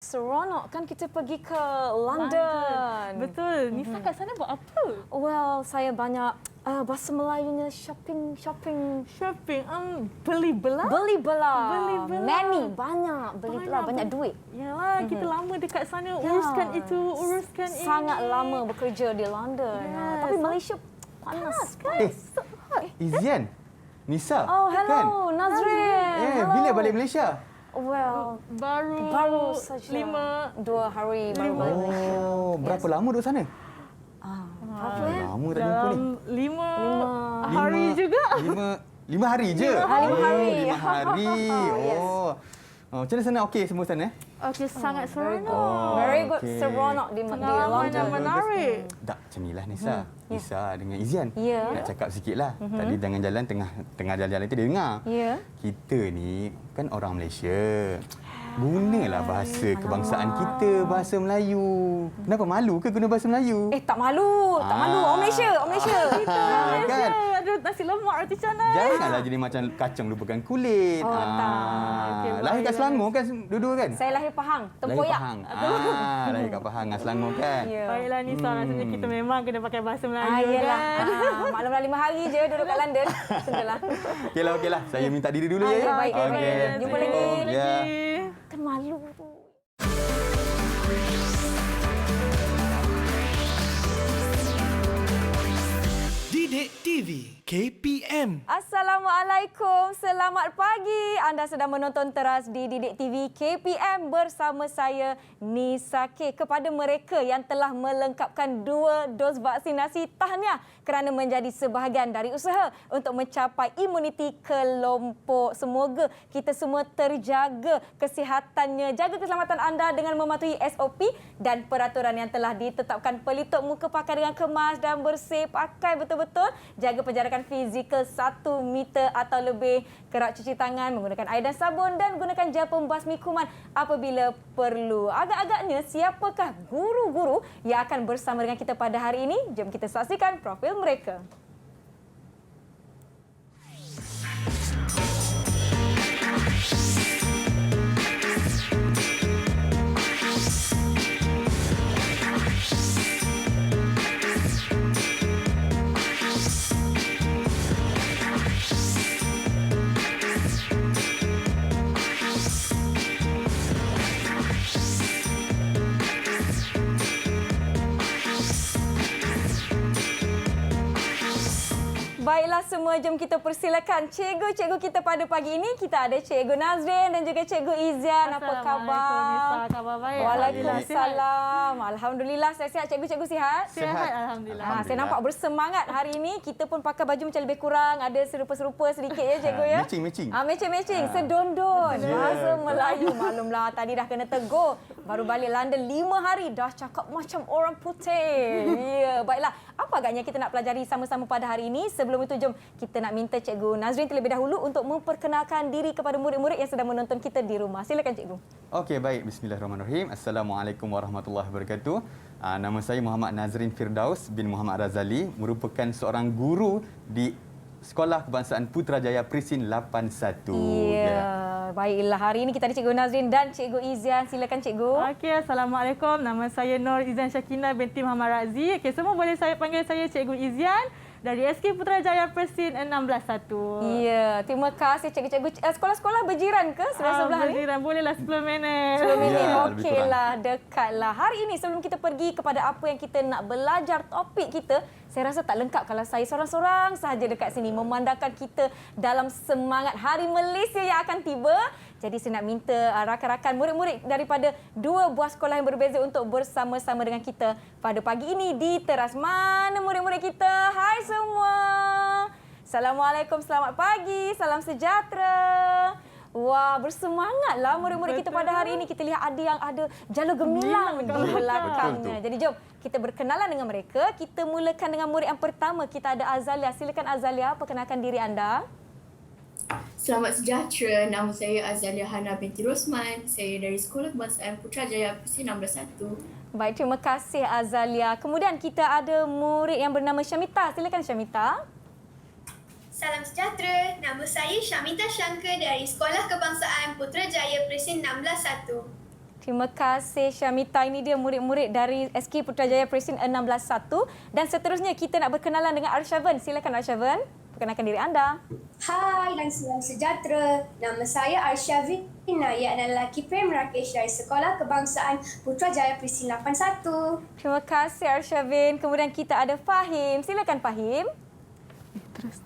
seronok kan kita pergi ke London. Betul. Nisa kat sana buat apa? Well, saya banyak bahasa Melayunya shopping. Beli belah. Beli belah. Many, banyak duit. Yalah, kita lama dekat sana uruskan itu. Sangat lama bekerja di London. Tapi Malaysia panas kan? Izian, Nisa. Oh, hello, kan? Nazrin. Hello. Bila balik Malaysia? Well, baru saja. 2 hari baru balik Malaysia. Oh, berapa lama duduk sana? Lama tak jumpa ni. 5 hari juga. 5 hari je? 5 hari. 5 hari. Oh. Macam mana sana? Okey semua sana? Okey, sangat seronok. Very good. Seronok di Pengalaman yang menarik. Tak, macam inilah Nisa. Nisa dengan Izian. Ya. Nak cakap sikitlah. Tadi dengan jalan tengah jalan-jalan itu dia dengar. Ya. Kita ni kan orang Malaysia. Gunalah bahasa kebangsaan kita, bahasa Melayu. Kenapa malu ke guna bahasa Melayu? Tak malu. Tak malu. Orang Malaysia. Kan? Ada nasi lemak roti canai. Janganlah jadi macam kacang lupakan kulit. Oh, tak. Okey, Lahir kat Selangor kan dua-dua kan? Saya lahir Pahang, Tempoyak. Lahir Pahang. Lahir kat Pahang, Selangor kan? Ya. Baiklah Nisa, rasanya kita memang kena pakai bahasa Melayu Yelah. kan. Maklumlah 5 hari je duduk kat London. Sudahlah. Okeylah. Saya minta diri dulu ya. Baik. Jumpa lagi. Ya. Kan malu. Didik TV KPM. Assalamualaikum, selamat pagi. Anda sedang menonton teras di Didik TV KPM bersama saya Nisa K. Kepada mereka yang telah melengkapkan 2 dos vaksinasi, tahniah kerana menjadi sebahagian dari usaha untuk mencapai imuniti kelompok. Semoga kita semua terjaga kesihatannya, jaga keselamatan anda dengan mematuhi SOP dan peraturan yang telah ditetapkan. Pelitup muka pakai dengan kemas dan bersih, pakai betul-betul, jaga penjarakan fizikal 1 meter atau lebih, kerap cuci tangan menggunakan air dan sabun dan gunakan gel pembasmi kuman apabila perlu. Agak-agaknya siapakah guru-guru yang akan bersama dengan kita pada hari ini? Jom kita saksikan profil mereka. Baiklah semua, jom kita persilakan cikgu-cikgu kita pada pagi ini. Kita ada Cikgu Nazrin dan juga Cikgu Izian. Apa khabar? Nisa, khabar baik. Waalaikumsalam. Alhamdulillah, saya sihat. Cikgu-cikgu sihat? Sihat, alhamdulillah. Saya nampak bersemangat hari ini. Kita pun pakai baju macam lebih kurang. Ada serupa-serupa sedikit ya, cikgu ya? Matching. Matching. Sedondon. Bahasa Melayu. Maklumlah, tadi dah kena tegur. Baru balik London 5 hari. Dah cakap macam orang putih. Ya, baiklah. Apa agaknya kita nak pelajari sama-sama pada hari ini? Sebelum itu, jom kita nak minta Cikgu Nazrin terlebih dahulu untuk memperkenalkan diri kepada murid-murid yang sedang menonton kita di rumah. Silakan, Cikgu. Okey, baik. Bismillahirrahmanirrahim. Assalamualaikum warahmatullahi wabarakatuh. Nama saya Muhammad Nazrin Firdaus bin Muhammad Razali, merupakan seorang guru di Sekolah Kebangsaan Putrajaya Prisin 81. Ya, baiklah. Hari ini kita ada Cikgu Nazrin dan Cikgu Izian. Silakan, Cikgu. Okey, Assalamualaikum. Nama saya Nur Izian Syakina binti Muhammad Razi. Okey, semua boleh saya panggil saya Cikgu Izian dari SK Putrajaya Prisin 161. Ya, terima kasih cikgu-cikgu. Sekolah-sekolah berjiran ke sebelah-sebelah ni? Berjiran, bolehlah 10 minit. 10 minit, Ya, okeylah, dekatlah. Hari ini sebelum kita pergi kepada apa yang kita nak belajar, topik kita, saya rasa tak lengkap kalau saya seorang-seorang sahaja dekat sini memandangkan kita dalam semangat Hari Malaysia yang akan tiba. Jadi saya nak minta rakan-rakan murid-murid daripada 2 buah sekolah yang berbeza untuk bersama-sama dengan kita pada pagi ini di teras. Mana murid-murid kita? Hai semua. Assalamualaikum, selamat pagi, salam sejahtera. Wah, bersemangatlah murid-murid kita pada hari ini. Kita lihat ada yang ada jalur gemilang di belakangnya. Jadi jom kita berkenalan dengan mereka. Kita mulakan dengan murid yang pertama. Kita ada Azalia. Silakan Azalia, perkenalkan diri anda. Selamat sejahtera, nama saya Azalia Hana binti Rosman. Saya dari Sekolah Kebangsaan Putrajaya Prisin 161. Baik, terima kasih Azalia. Kemudian kita ada murid yang bernama Syamita. Silakan Syamita. Salam sejahtera, nama saya Syamita Syangka dari Sekolah Kebangsaan Putrajaya Prisin 161. Terima kasih Syamita. Ini dia murid-murid dari SK Putrajaya Presin 161. Dan seterusnya kita nak berkenalan dengan Arshavan. Silakan Arshavan, perkenalkan diri anda. Hai dan salam sejahtera. Nama saya Arshavina, ia adalah Kiprem Rakesh dari Sekolah Kebangsaan Putrajaya Presin 81. Terima kasih Arshavin. Kemudian kita ada Fahim. Silakan Fahim.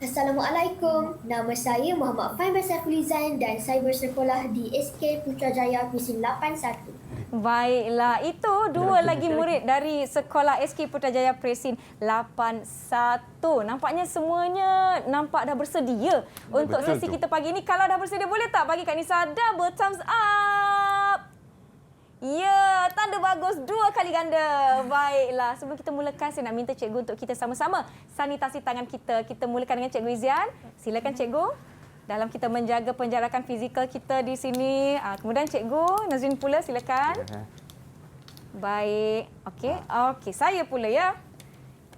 Assalamualaikum. Nama saya Muhammad Faim Basafulizan dan saya bersekolah di SK Putrajaya Presin 81. Baiklah, itu dua lagi murid dari sekolah SK Putrajaya Presin 81. Nampaknya semuanya dah bersedia untuk Betul sesi tu. kita pagi ini. Kalau dah bersedia, boleh tak bagi Kak Nisa double thumbs up? Ya, tanda bagus, 2 kali ganda. Baiklah, sebelum kita mulakan, saya nak minta cikgu untuk kita sama-sama sanitasi tangan kita. Kita mulakan dengan Cikgu Izian. Silakan Cikgu. Dalam kita menjaga penjarakan fizikal kita di sini. Kemudian Cikgu Nazrin pula, silakan. Baik. Okey, saya pula ya.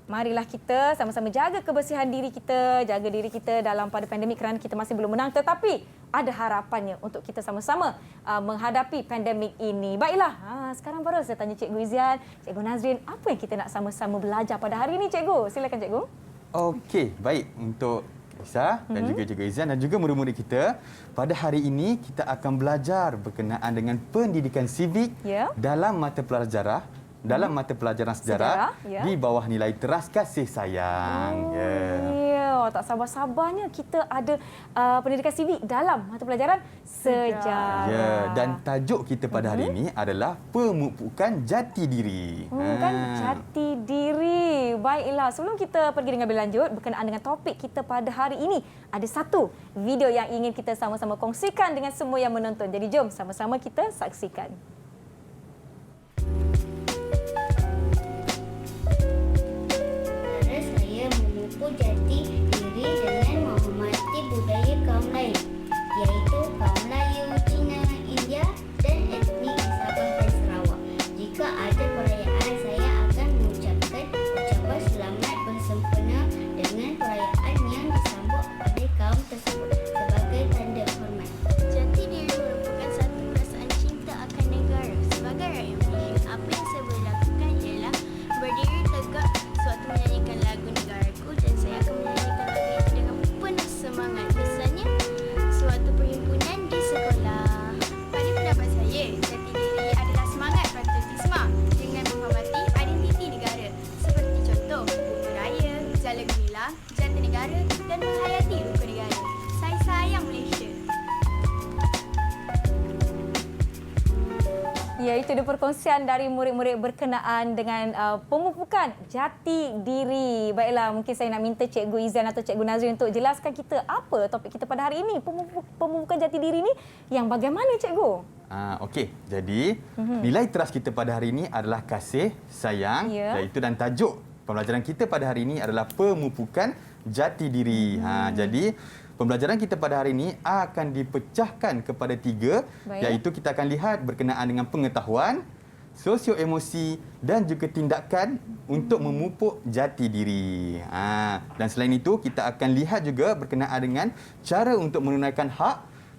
Marilah kita sama-sama jaga kebersihan diri kita, jaga diri kita dalam pada pandemik kerana kita masih belum menang. Tetapi ada harapannya untuk kita sama-sama menghadapi pandemik ini. Baiklah, sekarang baru saya tanya Cikgu Izian, Cikgu Nazrin, apa yang kita nak sama-sama belajar pada hari ini Cikgu? Silakan Cikgu. Okey, baik. Untuk Nisa dan juga Cikgu Izian dan juga murid-murid kita, pada hari ini kita akan belajar berkenaan dengan pendidikan sivik dalam mata pelajaran sejarah ya. di bawah nilai teras kasih sayang. Tak sabar-sabarnya kita ada pendidikan sivik dalam mata pelajaran sejarah. Ya, dan tajuk kita pada hari ini adalah pemupukan jati diri. Jati diri. Baiklah, sebelum kita pergi dengan lebih lanjut berkenaan dengan topik kita pada hari ini, ada satu video yang ingin kita sama-sama kongsikan dengan semua yang menonton. Jadi jom sama-sama kita saksikan. Saya memupuk jati diri dengan menghormati budaya kaum lain, iaitu kaum Melayu, Cina, India dan etnik Sabah dan Sarawak. Jika ada perayaan, saya akan mengucapkan ucapan selamat bersempena dengan perayaan yang disambut oleh kaum tersebut sebagai tanda hormat. Jati diri merupakan satu perasaan cinta akan negara. Sebagai rakyat Malaysia, apa yang saya boleh lakukan ialah berdiri tegak sewaktu menyanyikan lagu negaraku, dan saya akan menyanyikan lagu itu dengan penuh semangat. Misalnya, suatu perhimpunan di sekolah. Pada pendapat saya, jati diri adalah semangat patriotisme dengan menghormati identiti negara. Seperti contoh, Buku Raya, Jala Gemilang, Jatinegara dan menghayati rukun negara. Saya sayang Malaysia. Ya, itu dia perkongsian dari murid-murid berkenaan dengan pemupukan jati diri. Baiklah, mungkin saya nak minta Cikgu Izian atau Cikgu Nazrin untuk jelaskan kita apa topik kita pada hari ini. Pemupukan jati diri ni yang bagaimana Cikgu? Okey, jadi nilai teras kita pada hari ini adalah kasih sayang, iaitu dan tajuk pembelajaran kita pada hari ini adalah pemupukan jati diri. Jadi pembelajaran kita pada hari ini akan dipecahkan kepada 3, iaitu kita akan lihat berkenaan dengan pengetahuan, sosio-emosi dan juga tindakan untuk memupuk jati diri. Dan selain itu, kita akan lihat juga berkenaan dengan cara untuk menunaikan hak,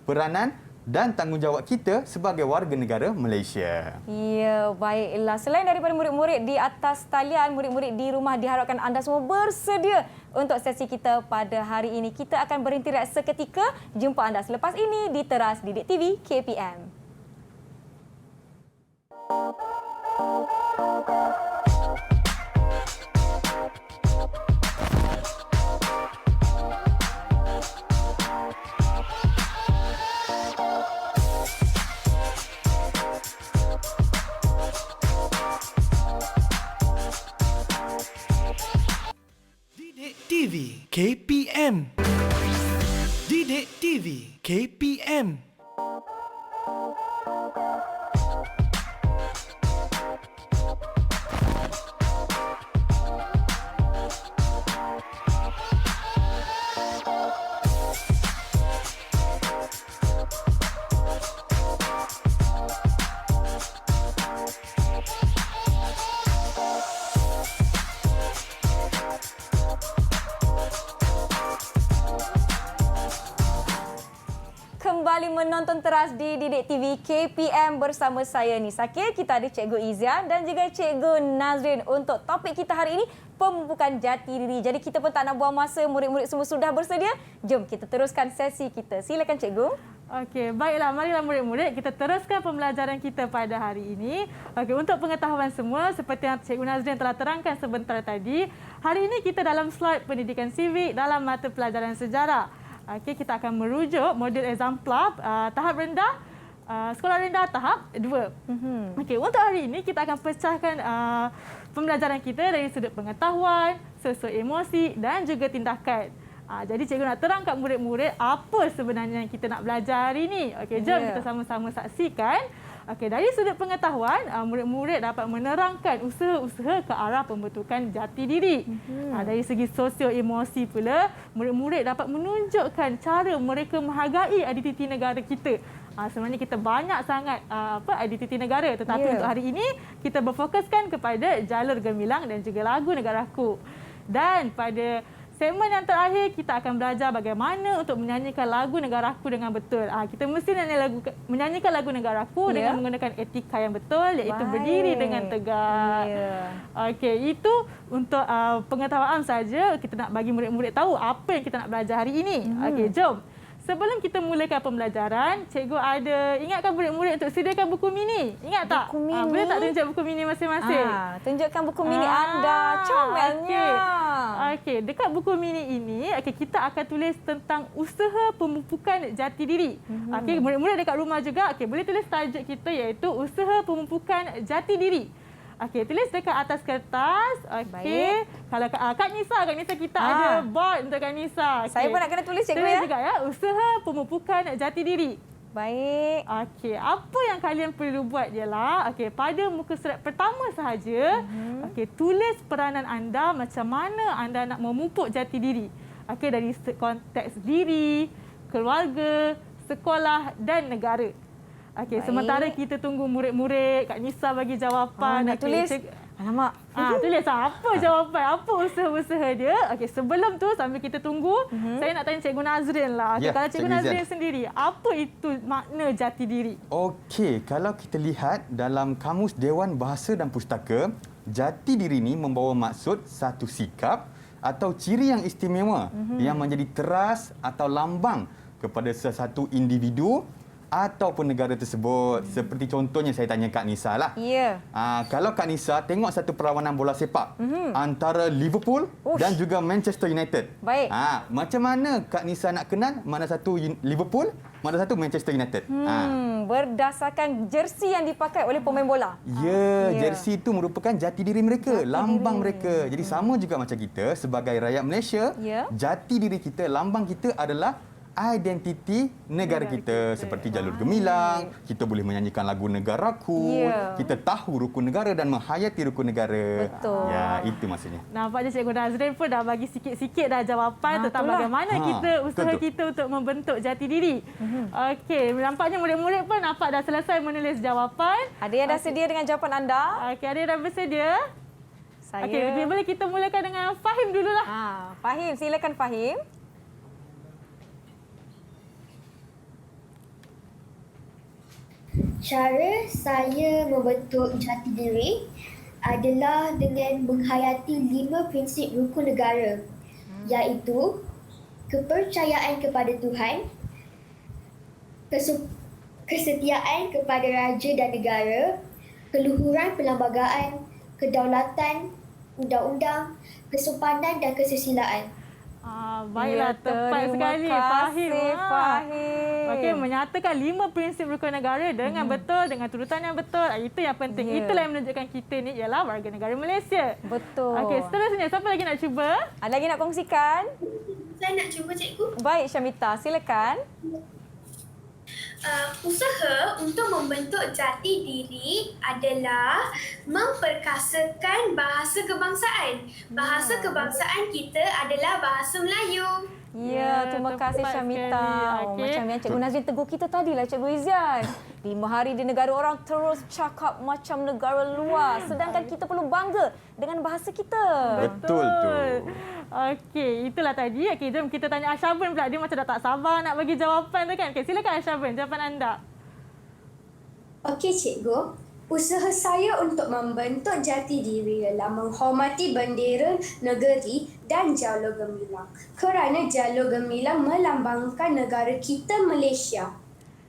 peranan dan tanggungjawab kita sebagai warga negara Malaysia. Ya, baiklah. Selain daripada murid-murid di atas talian, murid-murid di rumah, diharapkan anda semua bersedia untuk sesi kita pada hari ini. Kita akan berhenti rehat seketika. Jumpa anda selepas ini di Teras Didik TV KPM. Didik TV KPM. Didik TV KPM. Kembali menonton teras di Didik TV KPM bersama saya Nisa K. Kita ada Cikgu Izian dan juga Cikgu Nazrin untuk topik kita hari ini, pemupukan jati diri. Jadi kita pun tak nak buang masa, murid-murid semua sudah bersedia. Jom kita teruskan sesi kita. Silakan Cikgu. Okey, baiklah, marilah murid-murid kita teruskan pembelajaran kita pada hari ini. Okey, untuk pengetahuan semua, seperti yang Cikgu Nazrin telah terangkan sebentar tadi, hari ini kita dalam slide pendidikan civic dalam mata pelajaran sejarah. Okey, kita akan merujuk modul Exemplar tahap rendah, sekolah rendah tahap 2. Okey, untuk hari ini kita akan pecahkan pembelajaran kita dari sudut pengetahuan, sosio emosi dan juga tindakan. Jadi cikgu nak terang kat murid-murid apa sebenarnya yang kita nak belajar hari ini. Okey, jom kita sama-sama saksikan. Okey, dari sudut pengetahuan, murid-murid dapat menerangkan usaha-usaha ke arah pembentukan jati diri. Dari segi sosio emosi pula, murid-murid dapat menunjukkan cara mereka menghargai identiti negara kita. Sebenarnya kita banyak sangat identiti negara, tetapi untuk hari ini kita berfokuskan kepada Jalur Gemilang dan juga lagu Negaraku. Dan pada segmen yang terakhir, kita akan belajar bagaimana untuk menyanyikan lagu Negaraku dengan betul. Kita mesti menyanyikan lagu Negaraku dengan menggunakan etika yang betul, iaitu berdiri dengan tegak. Okey, itu untuk pengetahuan saja. Kita nak bagi murid-murid tahu apa yang kita nak belajar hari ini. Okey, jom. Sebelum kita mulakan pembelajaran, cikgu ada ingatkan murid-murid untuk sediakan buku mini. Ingat tak? Buku mini. Boleh tak tunjuk buku mini masing-masing? Tunjukkan buku mini anda. Comelnya. Okey, dekat buku mini ini, kita akan tulis tentang usaha pemupukan jati diri. Okey, murid-murid dekat rumah juga, boleh tulis tajuk kita iaitu usaha pemupukan jati diri. Okey, tulis dekat atas kertas. Okey. Kalau Kak Nisa kita ada board untuk Kak Nisa. Okay. Saya pun nak kena tulis cikgu tulis juga ya, usaha pemupukan jati diri. Baik. Okey, apa yang kalian perlu buat ialah, pada muka surat pertama sahaja, tulis peranan anda macam mana anda nak memupuk jati diri. Okey, dari konteks diri, keluarga, sekolah dan negara. Okey, sementara kita tunggu murid-murid, Kak Nisa bagi jawapan. Nak tulis? Alamak. Tulis apa jawapan, apa usaha-usaha dia. Okey, sebelum tu sambil kita tunggu, saya nak tanya Cikgu Nazrin lah. Kalau Cikgu Nazrin sendiri, apa itu makna jati diri? Okey, kalau kita lihat dalam Kamus Dewan Bahasa dan Pustaka, jati diri ini membawa maksud satu sikap atau ciri yang istimewa yang menjadi teras atau lambang kepada sesuatu individu ataupun negara tersebut. Seperti contohnya saya tanya Kak Nisa lah. Ya. Kalau Kak Nisa tengok satu perlawanan bola sepak antara Liverpool dan juga Manchester United. Baik. Macam mana Kak Nisa nak kenal mana satu Liverpool, mana satu Manchester United? Berdasarkan jersey yang dipakai oleh pemain bola. Jersey itu merupakan jati diri mereka, lambang mereka. Jadi sama juga macam kita sebagai rakyat Malaysia, jati diri kita, lambang kita adalah identiti negara kita. Seperti Jalur Gemilang, kita boleh menyanyikan lagu Negaraku, kita tahu rukun negara dan menghayati rukun negara. Betul. Ya, itu maksudnya. Nampaknya Cikgu Nazrin pun dah bagi sikit-sikit dah jawapan tentang bagaimana usaha kita untuk membentuk jati diri. Okey, nampaknya murid-murid pun nampak dah selesai menulis jawapan. Ada yang dah sedia dengan jawapan anda? Okey, ada yang dah bersedia? Okey, boleh kita mulakan dengan Fahim dululah. Fahim, silakan Fahim. Cara saya membentuk jati diri adalah dengan menghayati 5 prinsip rukun negara, iaitu kepercayaan kepada Tuhan, kesetiaan kepada raja dan negara, keluhuran perlembagaan, kedaulatan, undang-undang, kesopanan dan kesusilaan. Baiklah, tepat sekali Fahim. Okey, menyatakan 5 prinsip rukun negara dengan betul, dengan turutan yang betul. Itu yang penting. Itulah yang menunjukkan kita ni ialah warga negara Malaysia. Betul. Okey, seterusnya siapa lagi nak cuba? Ada lagi nak kongsikan? Saya nak cuba cikgu. Baik Syamita, silakan. Usaha untuk membentuk jati diri adalah memperkasakan bahasa kebangsaan. Bahasa kebangsaan kita adalah bahasa Melayu. Ya, terima kasih tepat Syamita. sekali. Oh, Okey. macam yang Cikgu Nazrin tegur kita tadi lah Cikgu Izian. 5 hari di negara orang terus cakap macam negara luar. Sedangkan kita perlu bangga dengan bahasa kita. Betul tu. Okey, itulah tadi. Okey, jom kita tanya Ashaben pula. Dia macam dah tak sabar nak bagi jawapan tu kan. Okey, silakan Ashaben, jawapan anda. Okey cikgu, usaha saya untuk membentuk jati diri ialah menghormati bendera negeri dan jalur gemilang. Kerana jalur gemilang melambangkan negara kita Malaysia.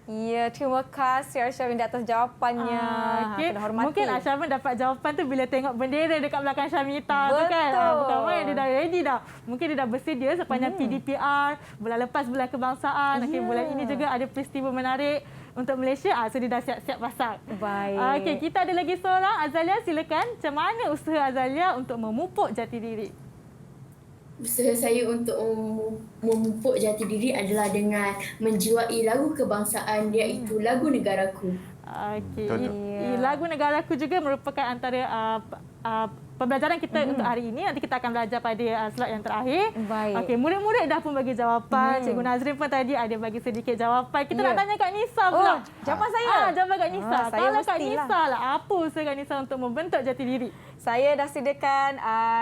Ya, terima kasih Arshavin di atas jawapannya. Okey. Kena hormati. Mungkin Ashaben dapat jawapan tu bila tengok bendera dekat belakang Syamita tu kan. Betul. Bukan main, dia dah ready dah. Mungkin dia dah bersedia sepanjang PDPR, bulan lepas bulan kebangsaan. Okey, bulan ini juga ada peristiwa menarik untuk Malaysia. So dia dah siap-siap pasang. Baik. Okey, kita ada lagi seorang. Azalia, silakan. Macam mana usaha Azalia untuk memupuk jati diri? Usaha saya untuk memupuk jati diri adalah dengan menjiwai lagu kebangsaan iaitu lagu negaraku. Okey. Betul. Lagu negaraku juga merupakan antara pembelajaran kita untuk hari ini. Nanti kita akan belajar pada slot yang terakhir. Baik. Okey, murid-murid dah pun bagi jawapan. Cikgu Nazrin pun tadi ada bagi sedikit jawapan. Kita Ya. nak tanya Kak Nisa pula. Oh, jawapan saya? Jawapan Kak Nisa. Saya Kalau Kak mestilah. Nisa lah, apa usaha Kak Nisa untuk membentuk jati diri? Saya dah sediakan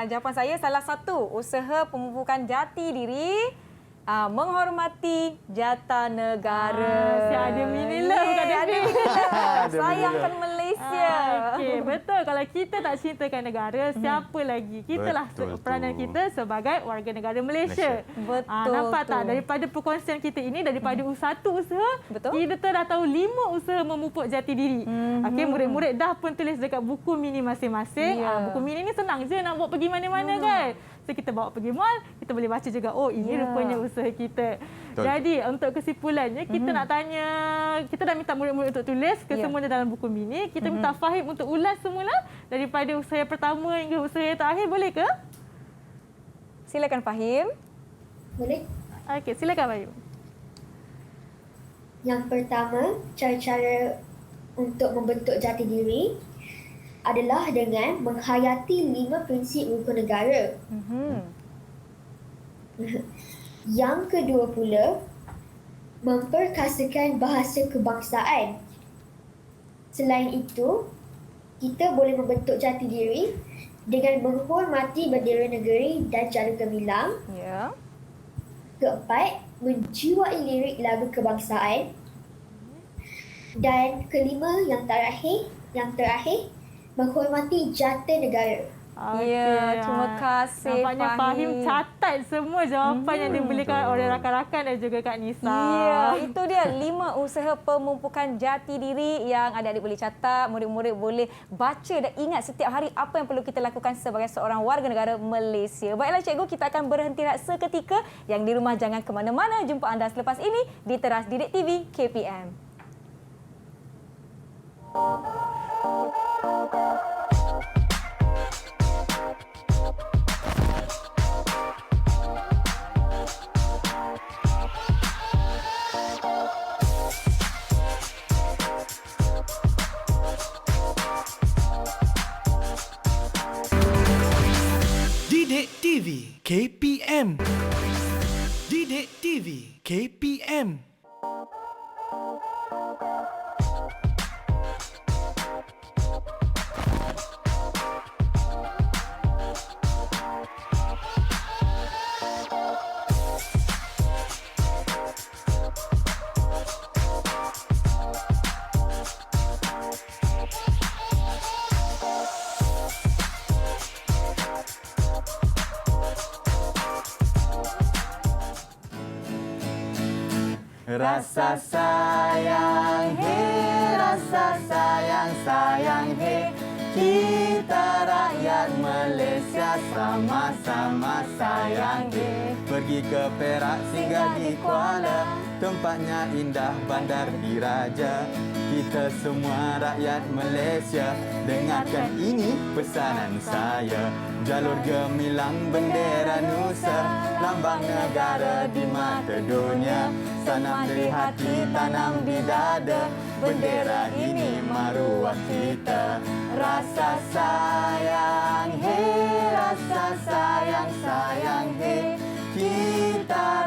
jawapan saya. Salah satu usaha pemupukan jati diri menghormati jata negara. Si ada minila bukan dia. ada Ada sayangkan minila. Malaysia. Okey, betul. Kalau kita tak cintakan negara, siapa lagi? Kitalah Betul peranan tu. kita sebagai warga negara Malaysia. Betul nampak tu. tak? Daripada perkongsian kita ini, daripada satu usaha, Betul. kita dah tahu 5 usaha memupuk jati diri. Okey, murid-murid dah pun tulis dekat buku mini masing-masing. Ya. Buku mini ni senang je nak bawa pergi mana-mana kan. So kita bawa pergi mall, kita boleh baca juga, oh ini rupanya usaha kita. Betul. Jadi untuk kesimpulannya, kita nak tanya, kita dah minta murid-murid untuk tulis kesemuanya dalam buku mini. Kita minta Fahim untuk ulas semula daripada usaha yang pertama hingga usaha yang terakhir, boleh ke? Silakan Fahim. Boleh? Okey, silakan Fahim. Yang pertama, cara-cara untuk membentuk jati diri adalah dengan menghayati 5 prinsip rukun negara. Yang kedua pula, memperkasakan bahasa kebangsaan. Selain itu, kita boleh membentuk jati diri dengan menghormati bendera negeri dan jalur gemilang. Ya. Keempat, menjiwai lirik lagu kebangsaan. Dan kelima, yang terakhir, menghormati jata negara. Ya, terima kasih Nampaknya Fahim catat semua jawapan yang diberikan oleh rakan-rakan dan juga Kak Nisa. Ya, itu dia 5 usaha pemupukan jati diri yang adik-adik boleh catat, murid-murid boleh baca dan ingat setiap hari apa yang perlu kita lakukan sebagai seorang warga negara Malaysia. Baiklah cikgu, kita akan berhenti rehat seketika. Yang di rumah jangan ke mana-mana. Jumpa anda selepas ini di Teras Didik TV KPM. Didik TV KPM. Didik TV KPM. Rasa sayang, hey, rasa sayang, sayang, hey. Kita rakyat Malaysia sama-sama sayang, hey. Pergi ke Perak, singgah di Kuala, tempatnya indah, bandar diraja. Kita semua rakyat Malaysia, dengarkan ini pesanan saya. Jalur gemilang bendera Nusa, lambang negara di mata dunia. Sanam di hati, tanam di dada, bendera ini maruah kita. Rasa sayang, hey, rasa sayang, sayang, hey. Kita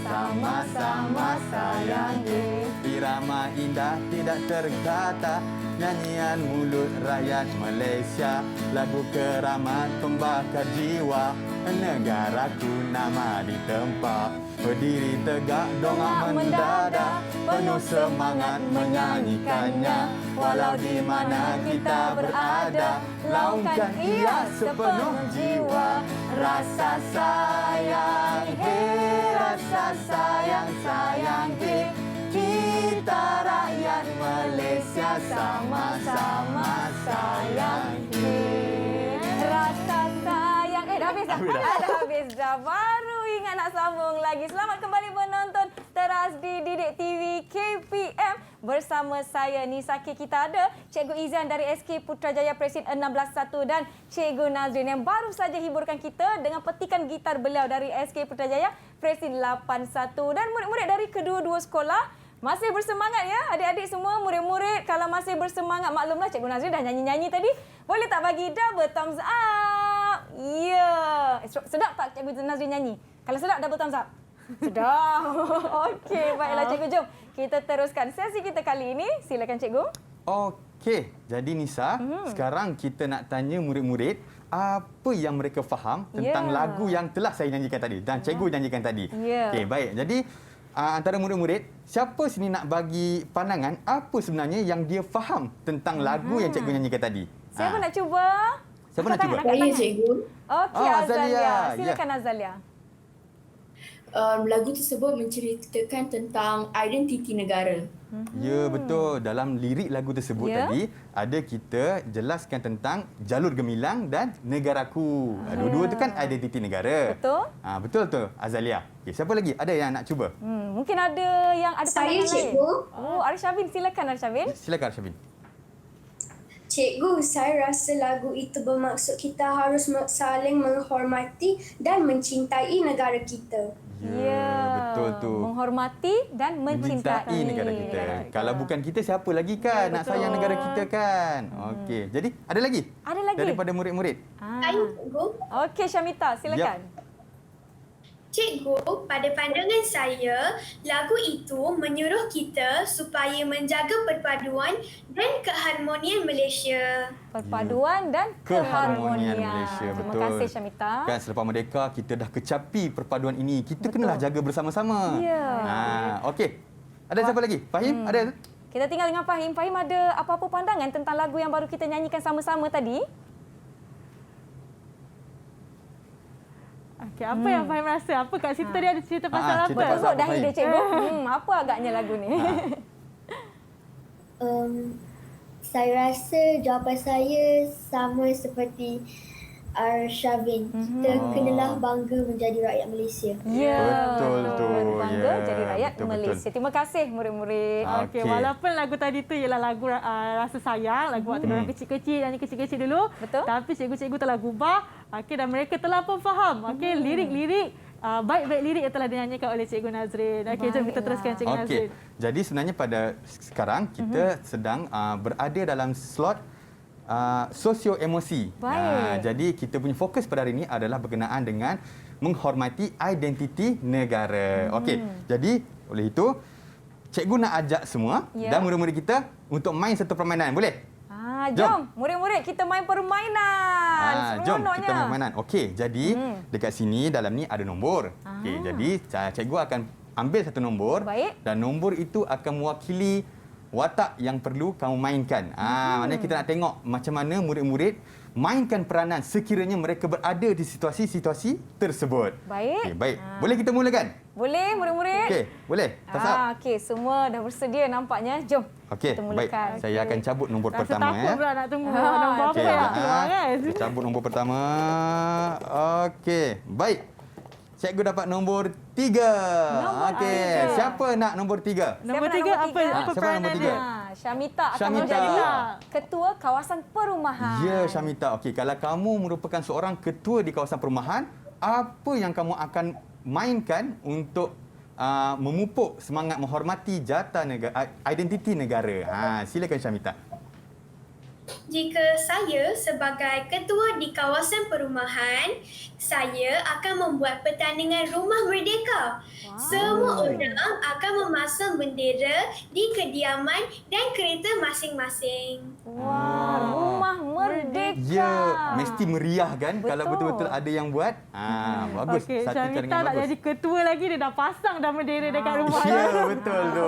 sama-sama sayangi. Irama indah tidak terkata, nyanyian mulut rakyat Malaysia, lagu keramat pembakar jiwa, negaraku nama ditempa. Berdiri tegak, dongak mendadak, penuh semangat menyanyikannya. Walau di mana kita berada, laungkan ia sepenuh jiwa. Rasa sayang, hey, rasa sayang, sayang, hey. Kita rakyat Malaysia sama-sama sayang, hey. Rasa sayang, dah habis dah? Dah habis dah. Baru ingat nak sambung lagi. Selamat kembali menonton Teras di Didik TV KPM. Bersama saya Nisaki, kita ada Cikgu Izan dari SK Putrajaya Presin 161 dan Cikgu Nazrin yang baru saja hiburkan kita dengan petikan gitar beliau dari SK Putrajaya Presin 81. Dan murid-murid dari kedua-dua sekolah masih bersemangat ya. Adik-adik semua, murid-murid kalau masih bersemangat, maklumlah Cikgu Nazrin dah nyanyi-nyanyi tadi. Boleh tak bagi double thumbs up? Ya. Sedap tak Cikgu Nazrin nyanyi? Kalau sedap, double thumbs up. Sedap. Okey, baiklah Cikgu. Jom kita teruskan sesi kita kali ini. Silakan Cikgu. Okey, jadi Nisa, sekarang kita nak tanya murid-murid apa yang mereka faham tentang lagu yang telah saya nyanyikan tadi dan Cikgu nyanyikan tadi. Okey, baik. Jadi antara murid-murid, siapa sini nak bagi pandangan apa sebenarnya yang dia faham tentang lagu yang Cikgu nyanyikan tadi? Siapa nak cuba? Siapa nak cuba? Saya Cikgu. Okey, Azalia. Silakan Azalia. Lagu tersebut menceritakan tentang identiti negara. Ya, betul. Dalam lirik lagu tersebut tadi, ada kita jelaskan tentang jalur gemilang dan negaraku. Dua-dua itu kan identiti negara. Betul. Betul tu, Azalia. Okay, siapa lagi? Ada yang nak cuba? Mungkin ada yang ada pandangan lain. Saya, Cikgu. Oh, Arsyabin. Silakan Arsyabin. Silakan Arsyabin. Cikgu, saya rasa lagu itu bermaksud kita harus saling menghormati dan mencintai negara kita. Ya, betul tu. Menghormati dan mencintai negara kita. Kalau bukan kita, siapa lagi kan nak sayang negara kita kan? Okey. Jadi, ada lagi? Ada lagi. Daripada murid-murid. Saya, Cikgu. Okey, Syamita, silakan. Cikgu, pada pandangan saya, lagu itu menyuruh kita supaya menjaga perpaduan dan keharmonian Malaysia. Perpaduan dan keharmonian Malaysia, betul. Terima kasih Syamita. Kan selepas merdeka kita dah kecapi perpaduan ini. Kita kenalah jaga bersama-sama. Ya. Okey. Ada siapa lagi? Fahim, ada? Kita tinggal dengan Fahim. Fahim ada apa-apa pandangan tentang lagu yang baru kita nyanyikan sama-sama tadi? Okey, apa yang Fahim rasa? Apa kat situ tadi ada cerita pasal apa? Tengok dahi dia Cikgu. Apa agaknya lagu ni? Saya rasa jawapan saya sama seperti Arshavin. Kita kenalah bangga menjadi rakyat Malaysia. Ya, betul tu. Bangga jadi rakyat Malaysia. Terima kasih murid-murid. Okey, walaupun lagu tadi tu ialah lagu rasa sayang, lagu waktu orang kecil-kecil, nyanyi kecil-kecil dulu. Betul. Tapi cikgu-cikgu telah gubah. Okey, dan mereka telah pun faham. Okey, lirik-lirik baik-baik lirik yang telah dinyanyikan oleh Cikgu Nazrin. Okey, jom kita teruskan Cikgu Nazrin. Jadi sebenarnya pada sekarang kita sedang berada dalam slot sosio-emosi. Jadi kita punya fokus pada hari ini adalah berkenaan dengan menghormati identiti negara. Okey, jadi oleh itu cikgu nak ajak semua dan murid-murid kita untuk main satu permainan. Boleh? Jom murid-murid kita main permainan. Jom kita main permainan. Okey, jadi dekat sini dalam ni ada nombor. Okey, jadi cikgu akan ambil satu nombor. Baik. Dan nombor itu akan mewakili watak yang perlu kamu mainkan. Maknanya kita nak tengok macam mana murid-murid mainkan peranan sekiranya mereka berada di situasi-situasi tersebut. Baik. Okay, baik. Boleh kita mulakan? Boleh murid-murid? Okey, boleh. Okey, semua dah bersedia nampaknya. Jom. Okey, baik. Saya akan cabut nombor Rasa pertama. takut pula nak tunggu nombor apa yang keluar kan? Cabut nombor pertama. Okey, baik. Cikgu dapat nombor 3. Okey, siapa nak nombor 3? Nombor 3 apa peranan dia? Syamita akan menjadi ketua kawasan perumahan. Ya, Syamita. Okey, kalau kamu merupakan seorang ketua di kawasan perumahan, apa yang kamu akan mainkan untuk memupuk semangat menghormati jata negara, identiti negara? Silakan Syamita. Jika saya sebagai ketua di kawasan perumahan, saya akan membuat pertandingan Rumah Merdeka. Semua orang akan memasang bendera di kediaman dan kereta masing-masing. Wah, Rumah Merdeka. Ya, mesti meriah kan kalau Betul. betul-betul ada yang buat. Bagus. Okey, Satu Syamita cadangan nak bagus. jadi ketua lagi, dia dah pasang dah bendera dekat rumah. Ya, betul tu.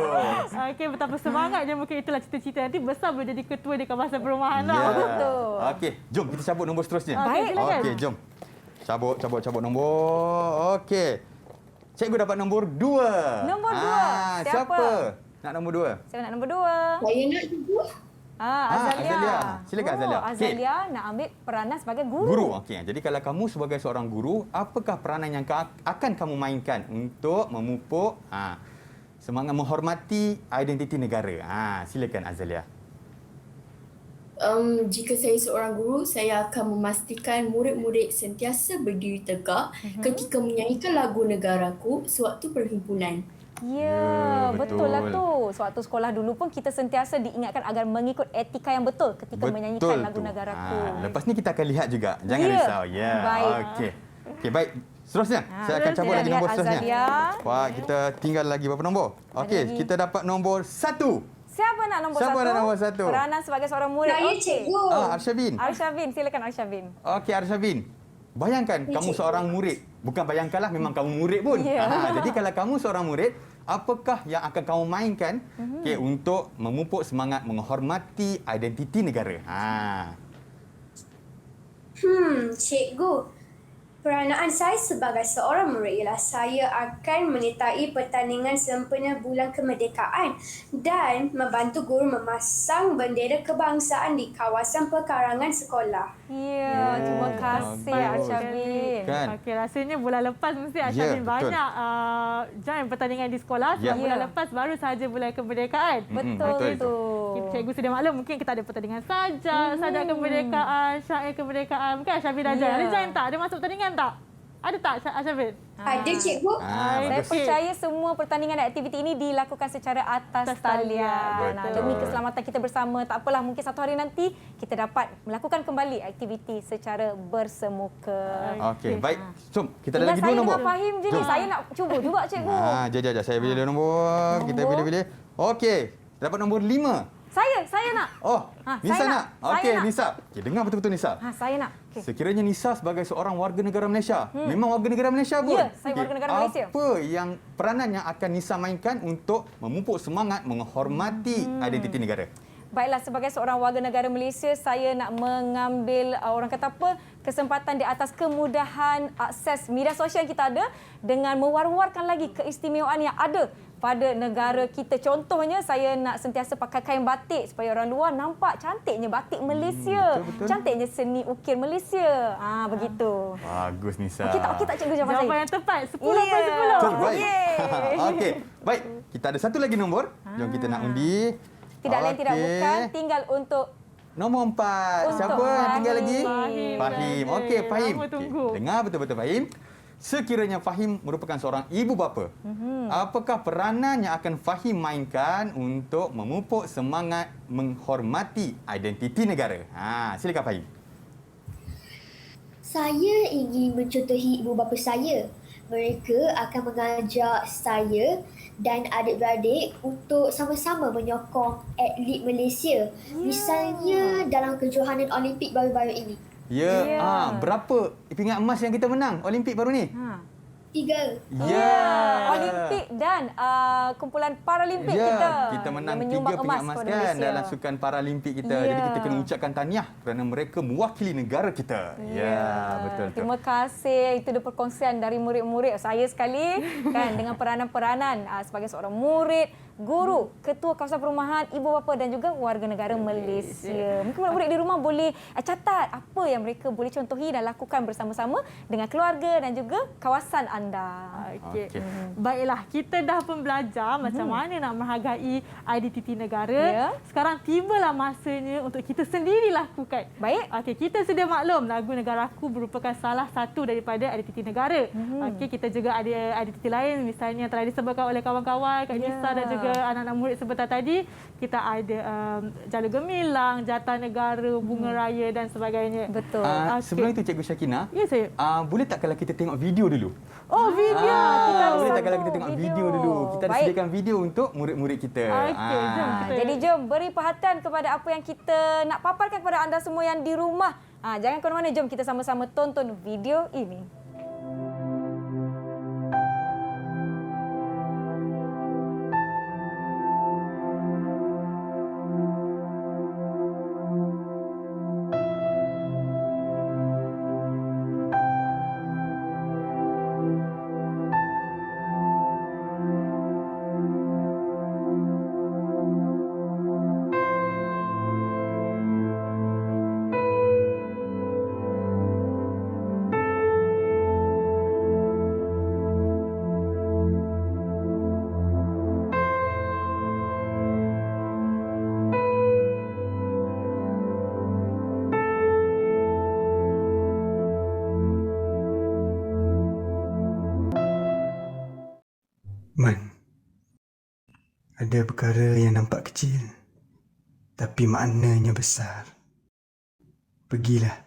Okey, betapa semangatnya, mungkin itulah cita-cita nanti besar boleh jadi ketua di kawasan perumahan. Ya. Betul. Okey, jom kita cabut nombor seterusnya. Baik, silakan. Okey, jom. Cabut nombor. Okey. Cikgu dapat nombor 2. Nombor 2. Siapa? Nak nombor 2? Saya nak nombor 2. Saya nak juga. Azalia. Azalia. Silakan, Azalia. Okey. Azalia nak ambil peranan sebagai guru. Guru. Okey. Jadi kalau kamu sebagai seorang guru, apakah peranan yang akan kamu mainkan untuk memupuk semangat menghormati identiti negara? Silakan Azalia. Jika saya seorang guru, saya akan memastikan murid-murid sentiasa berdiri tegak ketika menyanyikan lagu negaraku sewaktu perhimpunan. Ya, betul. betul lah tu. Sewaktu sekolah dulu pun kita sentiasa diingatkan agar mengikut etika yang betul ketika menyanyikan lagu tu. negaraku. Lepas ni kita akan lihat juga. Jangan Ya. risau. Ya. Baik. Okey. Okey, baik. Seterusnya, saya akan terus cabut kita lagi lihat nombor seterusnya. Azalia. Wah, kita tinggal lagi berapa nombor? Okey, lagi. kita dapat nombor 1. Siapa nak nombor Siapa 1? nak nombor 1? Peranan sebagai seorang murid. Saya Okey. cikgu. Arsyabin. Arsyabin, silakan Arsyabin. Okey, Arsyabin. Bayangkan kamu seorang murid. Bukan bayangkanlah, memang kamu murid pun. Ya. Jadi kalau kamu seorang murid, apakah yang akan kamu mainkan untuk memupuk semangat menghormati identiti negara? Cikgu. Peranaan saya sebagai seorang murid ialah saya akan menyertai pertandingan sempena Bulan Kemerdekaan dan membantu guru memasang bendera kebangsaan di kawasan perkarangan sekolah. Ya, terima kasih bagus. Arsyabin. Kan? Okey, rasanya bulan lepas mesti Arsyabin betul. banyak join pertandingan di sekolah. Ya. Sebab bulan Ya. lepas baru sahaja Bulan Kemerdekaan. Betul betul tu. Cikgu sedia maklum, mungkin kita ada pertandingan sajak, sajak kemerdekaan, syair kemerdekaan. Mungkin Arsyabin dah join. Ya. Ada join tak? Ada masuk pertandingan tak? Ada tak Arsyabin? Ada cikgu. Saya Bagus. percaya semua pertandingan dan aktiviti ini dilakukan secara atas talian. Betul. Demi keselamatan kita bersama, tak apalah mungkin satu hari nanti kita dapat melakukan kembali aktiviti secara bersemuka. Okey, baik. Jom, kita ada Tinggal lagi saya 2 nombor. dengan Fahim je ni. Jom. Saya nak cuba juga cikgu. Jap. Saya pilih dulu nombor. Kita pilih-pilih. Okey, dapat nombor 5. Saya nak. Oh, Nisa saya nak. Saya Okey, nak. Nisa. Okey, dengar betul-betul Nisa. Saya nak. Okay. Sekiranya Nisa sebagai seorang warga negara Malaysia, memang warga negara Malaysia pun. Ya, saya warga negara Malaysia. Apa yang peranan yang akan Nisa mainkan untuk memupuk semangat menghormati identiti negara? Baiklah, sebagai seorang warga negara Malaysia, saya nak mengambil orang kata apa, kesempatan di atas kemudahan akses media sosial yang kita ada dengan mewar-warkan lagi keistimewaan yang ada pada negara kita. Contohnya, saya nak sentiasa pakai kain batik supaya orang luar nampak cantiknya batik Malaysia. Betul-betul. Cantiknya seni ukir Malaysia. Begitu. Bagus Nisa. Okey tak cikgu jawapan Jawapan saya? yang tepat. 10 Ya. per 10. Betul, baik. Yeay. Okey, baik. Kita ada satu lagi nombor. Jom kita nak undi. Tidak lain tidak Okey. bukan, tinggal untuk Nombor 4. Untuk Siapa yang tinggal lagi? Fahim. Fahim. Okey, Fahim. Lama tunggu. Okey, dengar betul-betul Fahim. Sekiranya Fahim merupakan seorang ibu bapa, apakah peranan yang akan Fahim mainkan untuk memupuk semangat menghormati identiti negara? Silakan Fahim. Saya ingin mencontohi ibu bapa saya. Mereka akan mengajak saya dan adik-beradik untuk sama-sama menyokong atlet Malaysia. Misalnya dalam kejohanan Olimpik baru-baru ini. Ya. Berapa pingat emas yang kita menang Olimpik baru ni? 3. Ya. Olimpik dan kumpulan Paralimpik Kita menang yang 3 pingat emas kepada kan Malaysia. dalam sukan Paralimpik kita. Ya. Jadi kita kena ucapkan tahniah kerana mereka mewakili negara kita. Ya, betul. Terima kasih. Itu dia perkongsian dari murid-murid saya sekali kan dengan peranan-peranan sebagai seorang murid, guru, ketua kawasan perumahan, ibu bapa dan juga warga negara Malaysia. Mungkin murid-murid di rumah boleh catat apa yang mereka boleh contohi dan lakukan bersama-sama dengan keluarga dan juga kawasan anda. Okey. Okey. Baiklah, kita dah pun belajar macam mana nak menghargai identiti negara. Ya. Sekarang tibalah masanya untuk kita sendiri lakukan. Baik. Okey, kita sedia maklum lagu Negaraku merupakan salah satu daripada identiti negara. Okey, kita juga ada identiti lain misalnya telah disebutkan oleh kawan-kawan Kak Nisa dan juga juga anak-anak murid sebentar tadi, kita ada Jalur Gemilang, Jata Negara, Bunga Raya dan sebagainya. Betul. Sebelum itu Cikgu Syakina, Ya, saya. boleh tak kalau kita tengok video dulu? Oh, video. Boleh tak kalau kita tengok video dulu? Kita ada Baik. sediakan video untuk murid-murid kita. Okey, jom kita. Jadi jom beri perhatian kepada apa yang kita nak paparkan kepada anda semua yang di rumah. Jangan ke mana-mana, jom kita sama-sama tonton video ini. Man, ada perkara yang nampak kecil, tapi maknanya besar. Pergilah.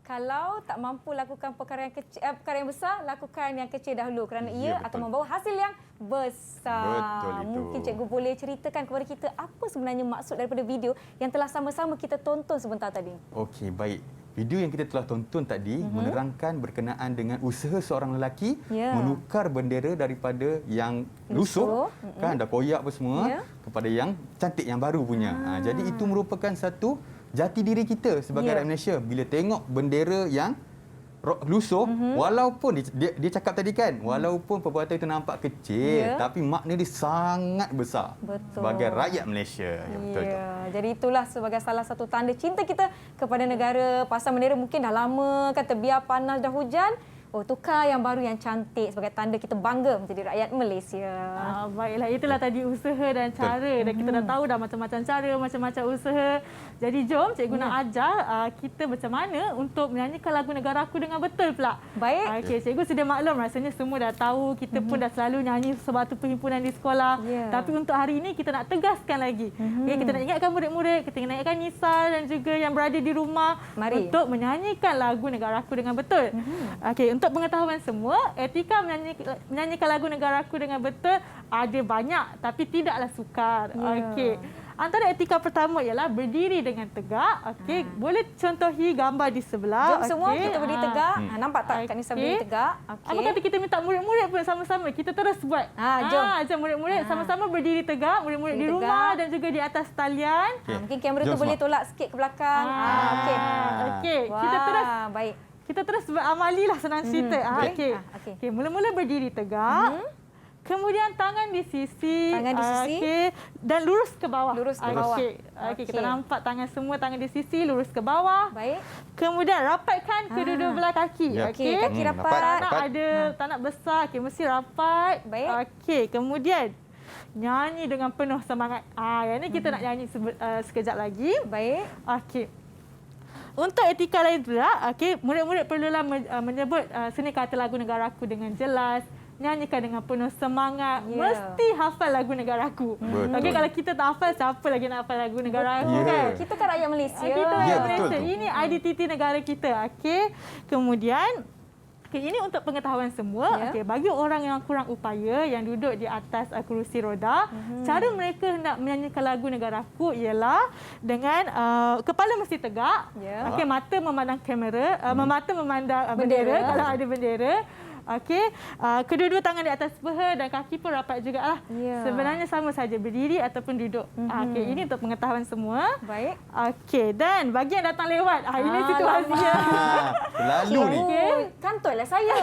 Kalau tak mampu lakukan perkara yang kecil, perkara yang besar, lakukan yang kecil dahulu kerana ia akan membawa hasil yang besar. Betul itu. Mungkin cikgu boleh ceritakan kepada kita apa sebenarnya maksud daripada video yang telah sama-sama kita tonton sebentar tadi. Okey, baik. Video yang kita telah tonton tadi menerangkan berkenaan dengan usaha seorang lelaki menukar bendera daripada yang lusuh, kan dah koyak apa semua, kepada yang cantik, yang baru punya. Jadi itu merupakan satu jati diri kita sebagai rakyat Malaysia. Bila tengok bendera yang lusuh, walaupun dia cakap tadi kan, walaupun perbuatan itu nampak kecil, tapi makna dia sangat besar sebagai rakyat Malaysia. Betul tu. Jadi itulah sebagai salah satu tanda cinta kita kepada negara. Pasang bendera mungkin dah lama, kan terbiar panas dah hujan. Oh, tukar yang baru yang cantik sebagai tanda kita bangga menjadi rakyat Malaysia. Baiklah, itulah tadi usaha dan cara. Dan kita dah tahu dah macam-macam cara, macam-macam usaha. Jadi jom cikgu nak ajar kita macam mana untuk menyanyikan lagu Negara Aku dengan betul pula. Baik. Okey, cikgu sedia maklum, rasanya semua dah tahu. Kita pun dah selalu nyanyi sebab tu perhimpunan di sekolah. Tapi untuk hari ini kita nak tegaskan lagi. Okay, kita nak ingatkan murid-murid, kita nak ingatkan Nisa dan juga yang berada di rumah untuk menyanyikan lagu Negara Aku dengan betul. Okey, untuk pengetahuan semua, etika menyanyikan lagu Negara Aku dengan betul ada banyak tapi tidaklah sukar. Okey. Antara etika pertama ialah berdiri dengan tegak. Okey, boleh contohi gambar di sebelah. Jom semua kita berdiri tegak. Nampak tak Kak Nisa berdiri tegak? Okey. Apa kata kita minta murid-murid pun sama-sama kita terus buat. Jom murid-murid sama-sama berdiri tegak, murid-murid di rumah dan juga di atas talian. Mungkin kamera tu boleh tolak sikit ke belakang. Okey, kita terus baik. Kita terus beramalilah, senang cerita. Okey, mula-mula berdiri tegak. Kemudian tangan di sisi. Dan lurus ke bawah. Okey, kita nampak tangan semua, tangan di sisi, lurus ke bawah. Baik. Kemudian rapatkan kedua-dua belah kaki. Okey, kaki rapat. Tak nak besar, okey, mesti rapat. Baik. Okey, kemudian nyanyi dengan penuh semangat. Yang ni kita nak nyanyi sekejap lagi. Baik. Okey. Untuk etika lain pula, okey, murid-murid perlulah menyebut seni kata lagu Negara Aku dengan jelas, nyanyikan dengan penuh semangat, mesti hafal lagu Negara Aku. Okey, kalau kita tak hafal, siapa lagi nak hafal lagu Negara Aku kan? Kita kan rakyat Malaysia. Kita rakyat Malaysia. Ini identiti negara kita. Okey. Kemudian Okay, ini untuk pengetahuan semua. Ya. Okay, bagi orang yang kurang upaya yang duduk di atas kerusi roda, cara mereka hendak menyanyikan lagu Negaraku ialah dengan kepala mesti tegak, Ya. okay, mata memandang kamera, mata memandang bendera kalau ada bendera. Okey, kedua-dua tangan di atas peha dan kaki pun rapat jugalah. Ya. Sebenarnya sama saja berdiri ataupun duduk. Okey, ini untuk pengetahuan semua. Baik. Okey, dan bagi yang datang lewat, ini situasinya. Lalu ni. Okey. Kantoi lah saya.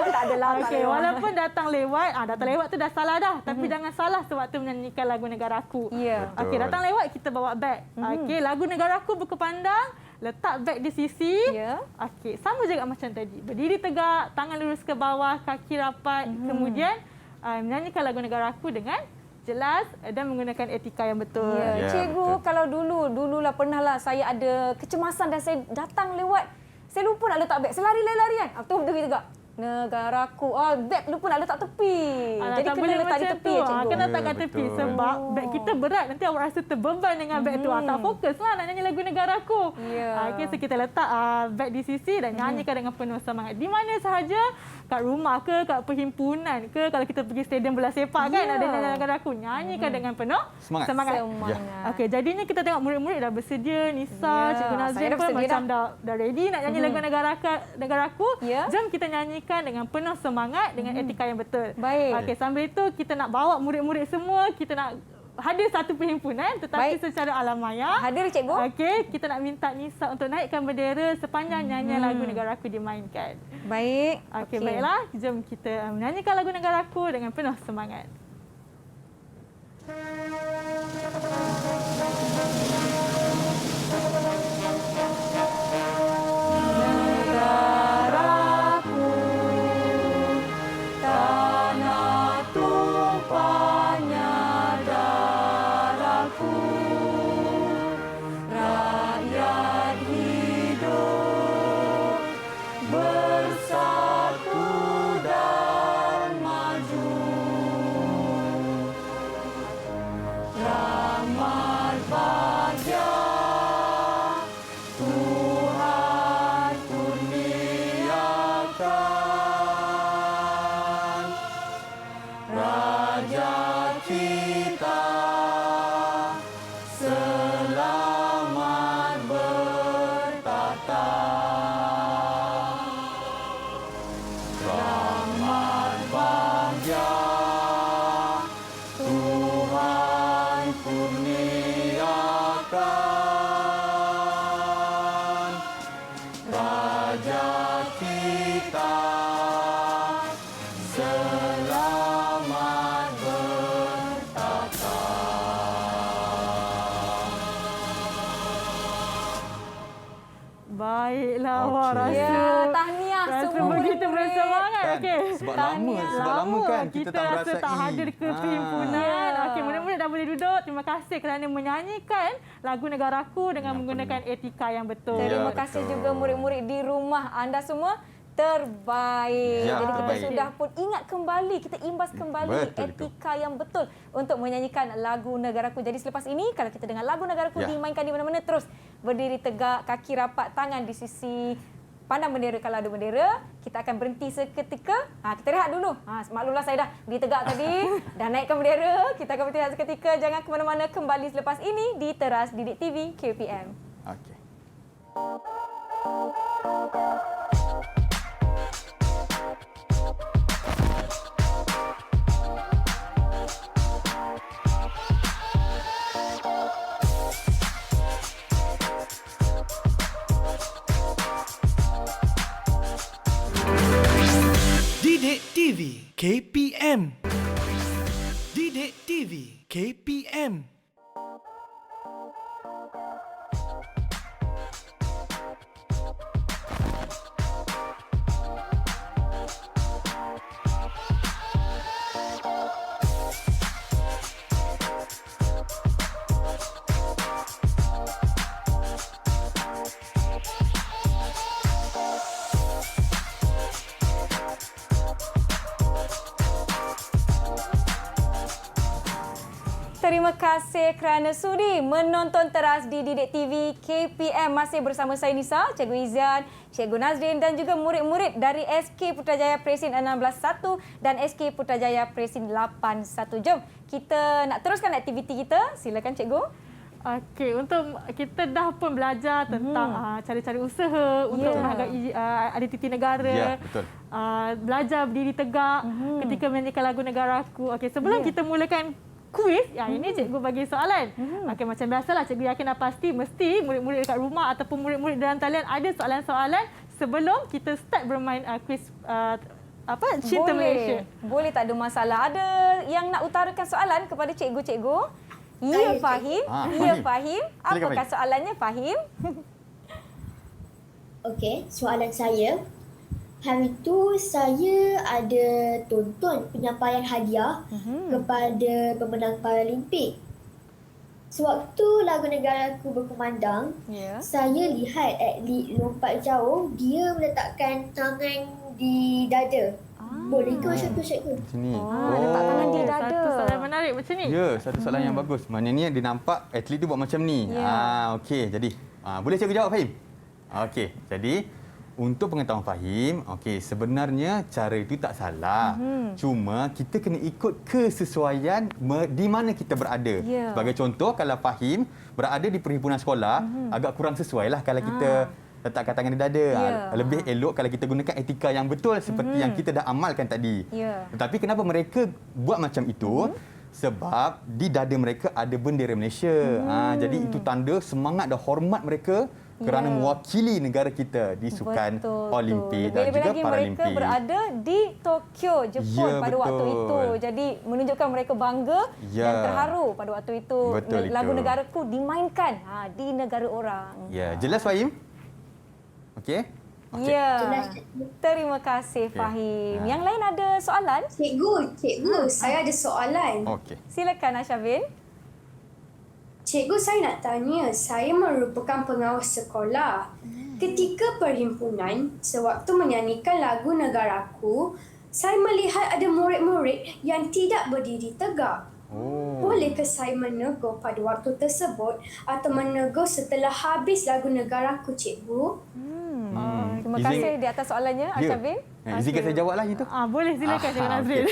Tak ada lama. Okey, walaupun datang lewat tu dah salah dah. Tapi jangan salah sewaktu menyanyikan lagu Negaraku. Ya. Okey, datang lewat kita bawa beg. Okey, lagu Negaraku buku pandang, letak beg di sisi. Ya. Okey, sama juga macam tadi. Berdiri tegak, tangan lurus ke bawah, kaki rapat. Kemudian menyanyikan lagu Negaraku dengan jelas dan menggunakan etika yang betul. Ya, Ya, cikgu, betul. kalau dululah pernahlah saya ada kecemasan dan saya datang lewat. Saya lupa nak letak beg. Saya lari-lari kan. Tu berdiri tegak. Negaraku. Beg lupa nak letak tepi. Jadi tak kena boleh letak di macam tepi tu. ya, cikgu. Kena letak kat Ya, tepi betul. sebab beg kita berat. Nanti awak rasa terbeban dengan beg tu. Tak fokus lah nak nyanyi lagu Negaraku. Ya. Okey, so kita letak beg di sisi dan nyanyikan dengan penuh semangat. Di mana sahaja, kat rumah ke, kat perhimpunan ke, kalau kita pergi stadium bola sepak kan, Ya. ada nyanyi Negaraku. Nyanyikan dengan penuh Semangat. semangat. Semangat. Okey, jadinya kita tengok murid-murid dah bersedia, Nisa, Ya, Cikgu saya Nazrin dah pun bersedia macam dah ready nak nyanyi lagu Negaraku. Ya. Jom kita nyanyikan dengan penuh semangat dengan etika yang betul. Baik. Okey, sambil itu kita nak bawa murid-murid semua, kita nak hadir satu perhimpunan tetapi Baik. secara alam maya. Hadir, cikgu. Okey, kita nak minta Nisa untuk naikkan bendera sepanjang nyanyian lagu Negaraku dimainkan. Baik. Okey, baiklah. Jom kita menyanyikan lagu Negaraku dengan penuh semangat. Negaraku, tanah tumpahnya darahku, rakyat hidup bersatu dan maju. Rahmat bahagia Tuhan kurniakan, Raja kita selamat bertata. Rahmat bahagia Tuhan kurniakan, Raja kita selamat bertata. Baiklah, awak Okey. rasa. Ya, tahniah Rasa semua begitu murid-murid. bersemangat. Kan? Okey. Sebab lama kan kita tak rasa merasai. tak hadir ke perhimpunan. Ya. Okey, murid-murid dah boleh duduk. Terima kasih kerana menyanyikan lagu Negaraku dengan menggunakan etika yang betul. Terima Ya, kasih betul. juga murid-murid di rumah. Anda semua terbaik. Ya, Jadi kita terbaik. sudah pun ingat kembali, kita imbas kembali Betul, etika yang betul untuk menyanyikan lagu Negaraku. Jadi selepas ini kalau kita dengar lagu Negaraku Ya. dimainkan di mana-mana, terus berdiri tegak, kaki rapat, tangan di sisi pandang bendera kalau ada bendera. Kita akan berhenti seketika. Kita rehat dulu. Maklumlah saya dah berdiri tegak tadi. Dah naikkan bendera. Kita akan berhenti seketika. Jangan ke mana-mana, kembali selepas ini di Teras Didik TV KPM. Okey. Didik TV KPM. Didik TV KPM. Terima kasih kerana sudi menonton teras di Didik TV KPM. Masih bersama saya Nisa, Cikgu Izian. Cikgu Nazrin dan juga murid-murid dari SK Putrajaya Presin 161 dan SK Putrajaya Presin 81. Jom kita nak teruskan aktiviti kita. Silakan cikgu. Okey, untuk kita dah pun belajar tentang cari-cari usaha untuk menghargai identiti negara. Ya, betul. Belajar berdiri tegak ketika menyanyikan lagu negaraku. Okey, sebelum kita mulakan kuis, ini cikgu bagi soalan. Okey, macam biasalah, cikgu yakin dah pasti mesti murid-murid dekat rumah ataupun murid-murid dalam talian ada soalan-soalan sebelum kita start bermain kuis Cinta Malaysia. Boleh, tak ada masalah. Ada yang nak utarakan soalan kepada cikgu-cikgu? Ya, Fahim. Ya, Fahim. Apakah soalannya, Fahim? Okey, soalan saya. Hari tu saya ada tonton penyampaian hadiah kepada pemenang Paralimpik. Sewaktu lagu negaraku berkumandang, saya lihat atlet lompat jauh, dia meletakkan tangan di dada. Boleh ke macam tu, cikgu? Macam ni. Letak tangan di dada. Satu soalan menarik macam ni. Ya, satu soalan yang bagus. Maknanya dia nampak atlet tu buat macam ni. Okey, jadi boleh cikgu jawab, Fahim? Okey, jadi untuk pengetahuan Fahim, okey, sebenarnya cara itu tak salah. Cuma kita kena ikut kesesuaian di mana kita berada. Sebagai contoh, kalau Fahim berada di perhimpunan sekolah, agak kurang sesuailah kalau kita letakkan tangan di dada. Lebih elok kalau kita gunakan etika yang betul seperti yang kita dah amalkan tadi. Tetapi kenapa mereka buat macam itu? Sebab di dada mereka ada bendera Malaysia. Jadi itu tanda semangat dan hormat mereka kerana mewakili negara kita di sukan Olimpik dan juga Paralimpik. Paralimpik. Mereka berada di Tokyo, Jepun pada waktu itu. Jadi menunjukkan mereka bangga dan terharu pada waktu itu. Lagu negaraku dimainkan di negara orang. Ya, jelas Fahim? Okey. Ya, terima kasih Fahim. Yang lain ada soalan? Cikgu, saya ada soalan. Okey. Silakan Ashavin. Cikgu, saya nak tanya, saya merupakan pengawas sekolah. Ketika perhimpunan, sewaktu menyanyikan lagu negaraku, saya melihat ada murid-murid yang tidak berdiri tegak. Bolehkah saya menegur pada waktu tersebut atau menegur setelah habis lagu negaraku, cikgu? Terima kasih di atas soalannya, Ashavin. Izinkan saya jawablah itu. Boleh, silakan Cikgu Nazrin.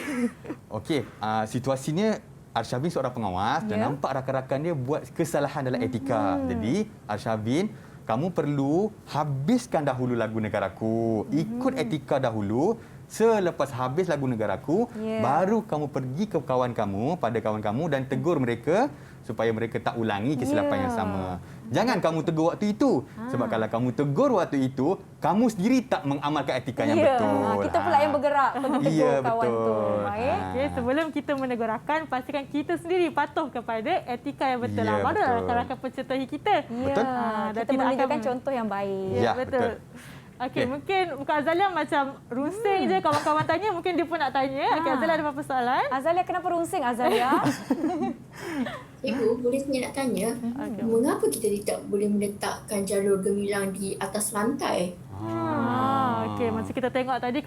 Okey, situasinya Arshavin seorang pengawas dan nampak rakan-rakan dia buat kesalahan dalam etika. Jadi, Arshavin, kamu perlu habiskan dahulu lagu negaraku. Ikut etika dahulu. Selepas habis lagu negaraku, baru kamu pergi ke kawan kamu dan tegur mereka supaya mereka tak ulangi kesilapan yang sama. Jangan kamu tegur waktu itu. Sebab kalau kamu tegur waktu itu, kamu sendiri tak mengamalkan etika yang betul. Kita pula yang bergerak untuk tegur kawan tu. Okay, sebelum kita menegur rakan, pastikan kita sendiri patuh kepada etika yang betul. Baru rakan-rakan pencontohi kita. Betul. Kita menunjukkan contoh yang baik. Ya, betul. Okey, mungkin Bukan Azalia macam runsing je. Kawan-kawan tanya, mungkin dia pun nak tanya. Okey, Azalia ada apa-apa soalan? Azalia, kenapa runsing, Azalia? Cikgu, boleh saya nak tanya, mengapa kita tidak boleh meletakkan jalur gemilang di atas lantai? Okey, macam kita tengok tadi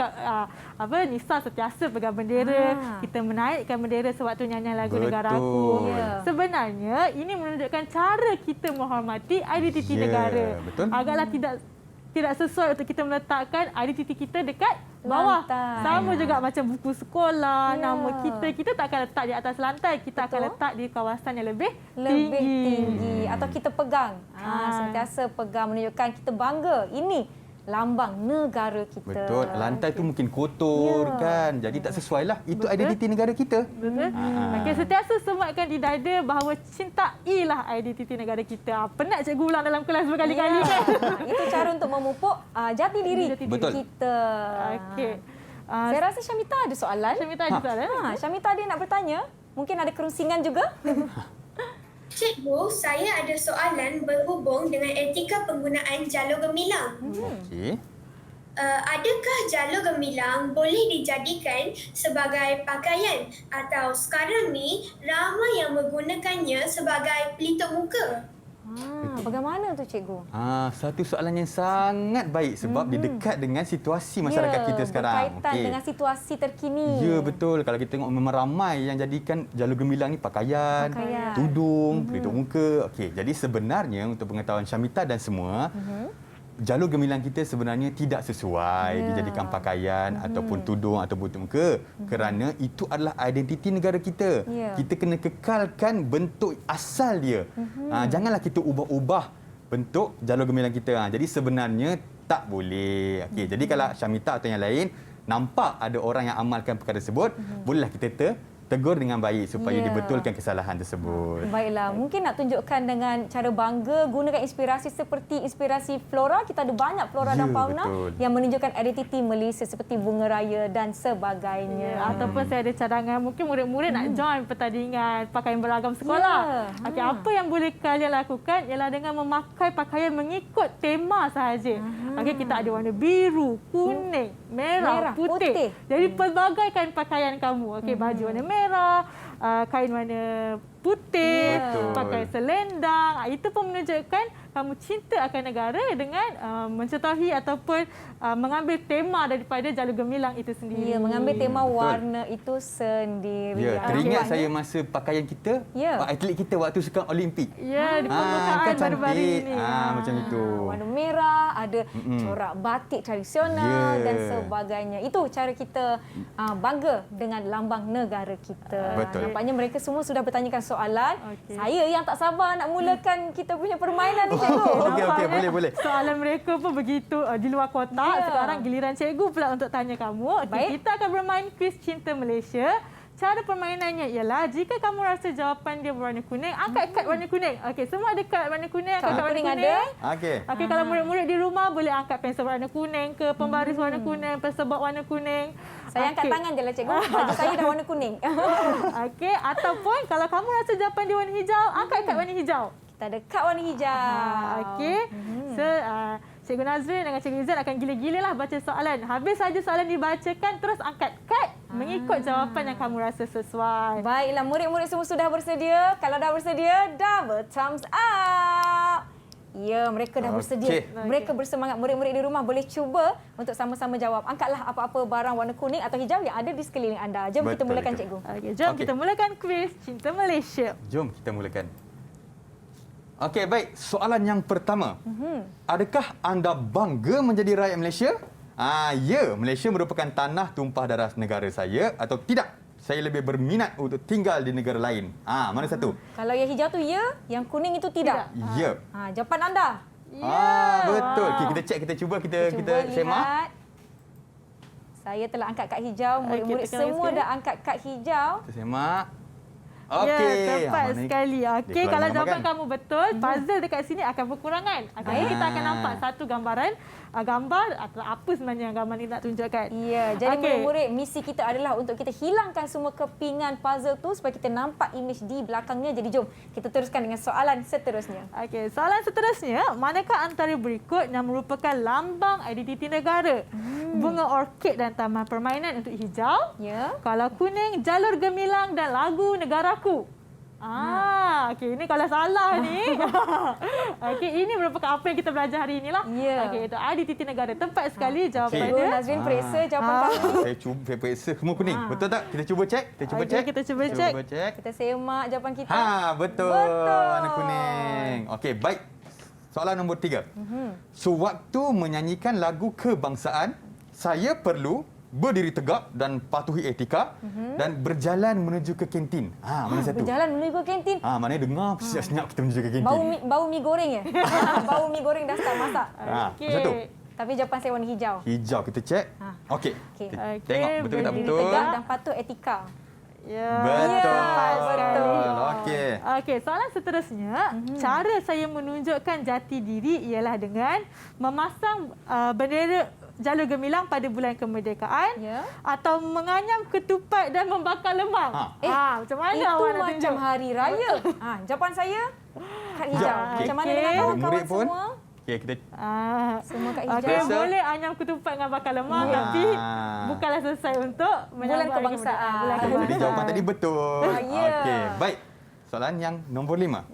Nisa sentiasa pegang bendera, kita menaikkan bendera sewaktu nyanyian lagu negaraku. Sebenarnya ini menunjukkan cara kita menghormati identiti negara. Agaklah tidak sesuai untuk kita meletakkan identiti kita dekat bawah. Sama juga macam buku sekolah, nama kita tak akan letak di atas lantai, kita akan letak di kawasan yang lebih tinggi. Atau kita pegang. Sentiasa pegang menunjukkan kita bangga. Ini lambang negara kita. Betul. Lantai tu mungkin kotor kan. Jadi tak sesuai lah. Itu identiti negara kita. Betul. Okey, sentiasa sematkan di dada bahawa cintailah identiti negara kita. Penat cikgu ulang dalam kelas berkali-kali kan. Itu cara untuk memupuk jati diri kita. Okey. Saya rasa Syamita ada soalan. Syamita ada nak bertanya. Mungkin ada kerusingan juga. Cikgu, saya ada soalan berhubung dengan etika penggunaan jalur gemilang. Okey. Adakah jalur gemilang boleh dijadikan sebagai pakaian atau sekarang ni ramai yang menggunakannya sebagai pelitup muka? Bagaimana tu cikgu? Satu soalan yang sangat baik sebab dia dekat dengan situasi masyarakat kita sekarang. Berkaitan dengan situasi terkini. Ya, betul. Kalau kita tengok memang ramai yang jadikan jalur gemilang ni pakaian, tudung, pelitup muka. Okey, jadi sebenarnya untuk pengetahuan Syamita dan semua, jalur gemilang kita sebenarnya tidak sesuai dijadikan pakaian ataupun tudung ataupun tutup muka kerana itu adalah identiti negara kita. Kita kena kekalkan bentuk asal dia. Janganlah kita ubah-ubah bentuk jalur gemilang kita. Jadi sebenarnya tak boleh. Okey, jadi kalau Syamita atau yang lain nampak ada orang yang amalkan perkara tersebut, bolehlah kita tegur dengan baik supaya dibetulkan kesalahan tersebut. Baiklah, mungkin nak tunjukkan dengan cara bangga gunakan inspirasi seperti inspirasi flora. Kita ada banyak flora dan fauna yang menunjukkan identiti Malaysia seperti bunga raya dan sebagainya. Ataupun saya ada cadangan, mungkin murid-murid nak join pertandingan pakaian beragam sekolah. Okey, apa yang boleh kalian lakukan ialah dengan memakai pakaian mengikut tema sahaja. Okey, kita ada warna biru, kuning, merah, putih. Jadi pelbagaikan pakaian kamu. Okey, baju warna merah, kain warna putih, pakai selendang. Itu pun menunjukkan kamu cinta akan negara dengan mencontohi ataupun mengambil tema daripada jalur gemilang itu sendiri. Ya, mengambil tema warna itu sendiri. Ya, teringat saya masa pakaian kita, atlet kita waktu sukan Olimpik. Ya, di pembukaan baru-baru ini. Macam itu. Warna merah, ada corak batik tradisional dan sebagainya. Itu cara kita bangga dengan lambang negara kita. Betul. Nampaknya mereka semua sudah bertanyakan soalan. Saya yang tak sabar nak mulakan kita punya permainan ni, cikgu. Okey, boleh. Soalan mereka pun begitu di luar kotak. Sekarang giliran cikgu pula untuk tanya kamu. Okay, kita akan bermain kuis Cinta Malaysia. Cara permainannya ialah jika kamu rasa jawapan dia berwarna kuning, angkat kad warna kuning. Okey, semua ada kad warna kuning, angkat kad warna kuning. Okey, kalau murid-murid di rumah boleh angkat pensel warna kuning ke, pembaris warna kuning, persebab warna kuning. Saya angkat tangan je lah, cikgu. Baju saya dah warna kuning. Okey, ataupun kalau kamu rasa jawapan dia warna hijau, angkat kad warna hijau. Kita ada kad warna hijau. Okey. So, Cikgu Nazrin dengan Cikgu Izzat akan gila-gila lah baca soalan. Habis saja soalan dibacakan, terus angkat kad mengikut jawapan yang kamu rasa sesuai. Baiklah, murid-murid semua sudah bersedia. Kalau dah bersedia, double thumbs up. Ya, mereka dah bersedia. Mereka bersemangat. Murid-murid di rumah boleh cuba untuk sama-sama jawab. Angkatlah apa-apa barang warna kuning atau hijau yang ada di sekeliling anda. Jom kita mulakan, cikgu. Okey, jom kita mulakan kuis Cinta Malaysia. Jom kita mulakan. Okey, baik. Soalan yang pertama. Adakah anda bangga menjadi rakyat Malaysia? Ya, Malaysia merupakan tanah tumpah darah negara saya atau tidak? Saya lebih berminat untuk tinggal di negara lain. Mana satu? Kalau yang hijau tu ya, yang kuning itu tidak. Ya. Jawapan anda? Betul. Okay, kita cek, kita cuba semak. Saya telah angkat kad hijau. Murid-murid semua dah angkat kad hijau. Kita semak. Okey. Ya, tepat sekali. Okey, kalau jawapan kamu betul, puzzle dekat sini akan berkurangan. Kita akan nampak satu gambar atau apa sebenarnya yang gambar ini nak tunjukkan. Ya, jadi murid-murid, misi kita adalah untuk kita hilangkan semua kepingan puzzle tu supaya kita nampak imej di belakangnya. Jadi jom kita teruskan dengan soalan seterusnya. Okey, soalan seterusnya, manakah antara berikut yang merupakan lambang identiti negara? Bunga orkid dan taman permainan untuk hijau. Ya. Kalau kuning, jalur gemilang dan lagu negaraku. Okey, ini kalau salah ni. Okey, ini merupakan apa yang kita belajar hari inilah. Okey, itu identiti negara. Tepat sekali jawapan dia. Nazrin periksa jawapan kamu. Saya periksa semua kuning. Betul tak? Kita cuba cek. Kita cuba cek. Kita semak jawapan kita. Betul. Warna kuning. Okey, baik. Soalan nombor 3. Sewaktu menyanyikan lagu kebangsaan, saya perlu berdiri tegak dan patuhi etika dan berjalan menuju ke kantin. Mana satu? Berjalan menuju ke kantin. Mana dengar senyap kita menuju ke kantin. Bau mi goreng ya? Bau mi goreng dah start masak. Macam tu. Tapi jawapan saya warna hijau. Hijau, kita cek. Okey. Tengok betul tak betul. Berdiri tegak dan patuh etika. Ya. Betul. Okey, soalan seterusnya, cara saya menunjukkan jati diri ialah dengan memasang bendera jalur gemilang pada bulan kemerdekaan atau menganyam ketupat dan membakar lemang. Macam mana itu awak nak tunjuk? Macam hari raya. Jawapan saya kad hijau. Macam mana dengan kawan-kawan semua? Okey, kita semua kat hijau. Okey, boleh anyam ketupat dengan bakar lemang tapi bukanlah selesai untuk bulan kebangsaan. Jadi jawapan tadi betul. Okey, baik. Soalan yang nombor 5.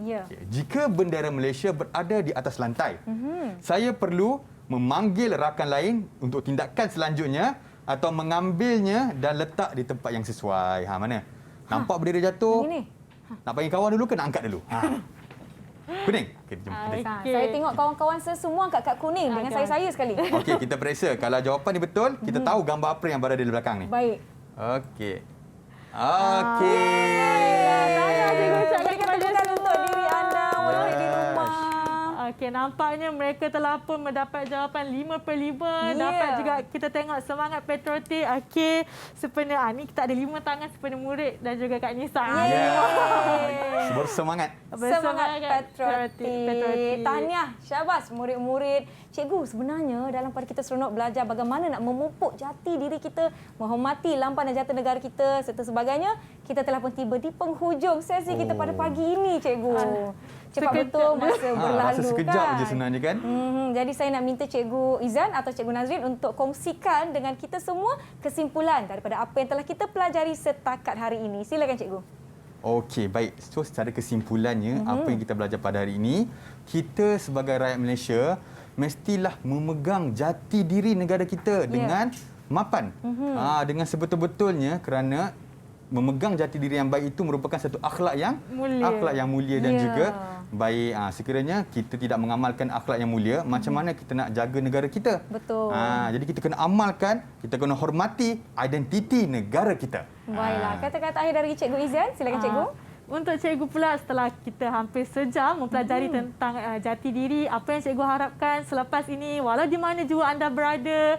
Jika bendera Malaysia berada di atas lantai, saya perlu memanggil rakan lain untuk tindakan selanjutnya atau mengambilnya dan letak di tempat yang sesuai. Mana? Nampak bendera jatuh? Nak panggil kawan dulu ke nak angkat dulu? Kuning. Okay, jom kita. Okey. Saya tengok kawan-kawan saya semua angkat kad kuning dengan saya sekali. Okey, kita periksa. Kalau jawapan ni betul, kita tahu gambar apa yang berada di belakang ni. Baik. Okey. Okey. Tahniah cikgu ucapkan Berikan kepada tepukan untuk semua. diri anda murid di rumah. Okey, nampaknya mereka telah pun mendapat jawapan 5/5. Ya. Dapat juga kita tengok semangat patriotik. Okey, sepenuh ni kita ada 5 tangan sepenuh murid dan juga Kak Nisa. Bersemangat. Semangat patriotik. Tahniah, syabas murid-murid. Cikgu, sebenarnya dalam pada kita seronok belajar bagaimana nak memupuk jati diri kita, menghormati lambang dan jata negara kita serta sebagainya, kita telah pun tiba di penghujung sesi kita pada pagi ini, cikgu. Cepat betul masa berlalu Rasa sekejap kan. je sebenarnya kan. Jadi saya nak minta Cikgu Izan atau Cikgu Nazrin untuk kongsikan dengan kita semua kesimpulan daripada apa yang telah kita pelajari setakat hari ini. Silakan Cikgu. Okey, baik. So secara kesimpulannya, apa yang kita belajar pada hari ini, kita sebagai rakyat Malaysia mestilah memegang jati diri negara kita dengan mapan. Dengan sebetul-betulnya, kerana memegang jati diri yang baik itu merupakan satu akhlak yang mulia dan juga baik. Sekiranya kita tidak mengamalkan akhlak yang mulia, macam mana kita nak jaga negara kita? Betul. Jadi kita kena amalkan, kita kena hormati identiti negara kita. Baiklah, kata-kata akhir dari Cikgu Izan. Silakan Cikgu. Untuk cikgu pula, setelah kita hampir sejam mempelajari tentang jati diri, apa yang cikgu harapkan selepas ini, walau di mana jua anda berada,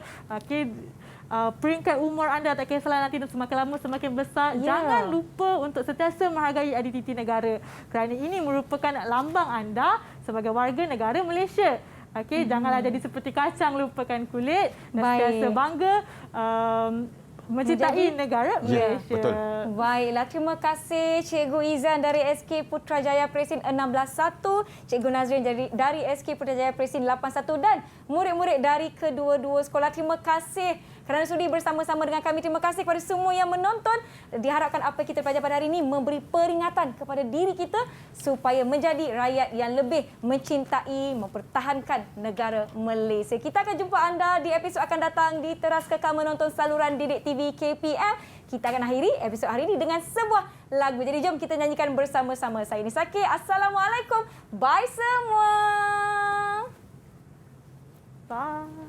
peringkat umur anda tak kisahlah nanti semakin lama semakin besar, jangan lupa untuk sentiasa menghargai identiti negara. Kerana ini merupakan lambang anda sebagai warga negara Malaysia. Okey, janganlah jadi seperti kacang lupakan kulit dan sentiasa bangga mencintai negara Malaysia. Betul. Baiklah, terima kasih Cikgu Izan dari SK Putrajaya Presin 161, Cikgu Nazrin dari SK Putrajaya Presin 81 dan murid-murid dari kedua-dua sekolah. Terima kasih kerana sudi bersama-sama dengan kami. Terima kasih kepada semua yang menonton. Diharapkan apa yang kita belajar pada hari ini memberi peringatan kepada diri kita supaya menjadi rakyat yang lebih mencintai, mempertahankan negara Malaysia. Kita akan jumpa anda di episod akan datang di Teras Kekal menonton saluran Didik TV KPM. Kita akan akhiri episod hari ini dengan sebuah lagu. Jadi jom kita nyanyikan bersama-sama. Saya Nisa K. Assalamualaikum. Bye semua. Bye.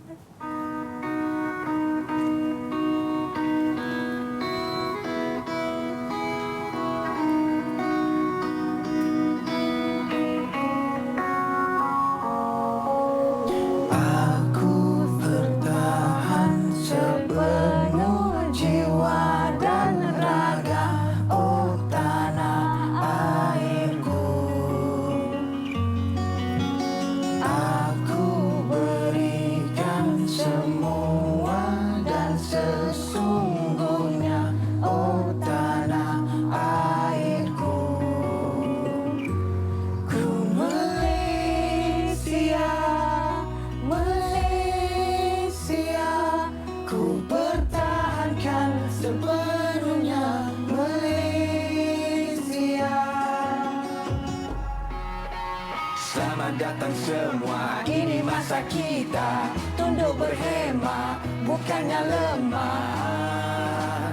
Selamat datang semua, ini masa kita tunduk berhemah, bukannya lemah.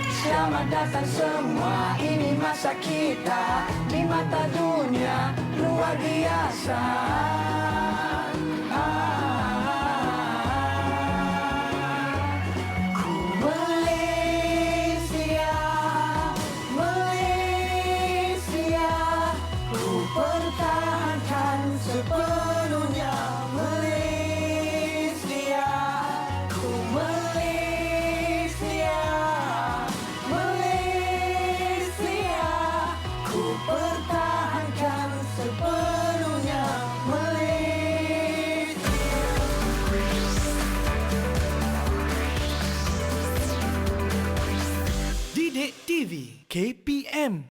Selamat datang semua, ini masa kita di mata dunia luar biasa.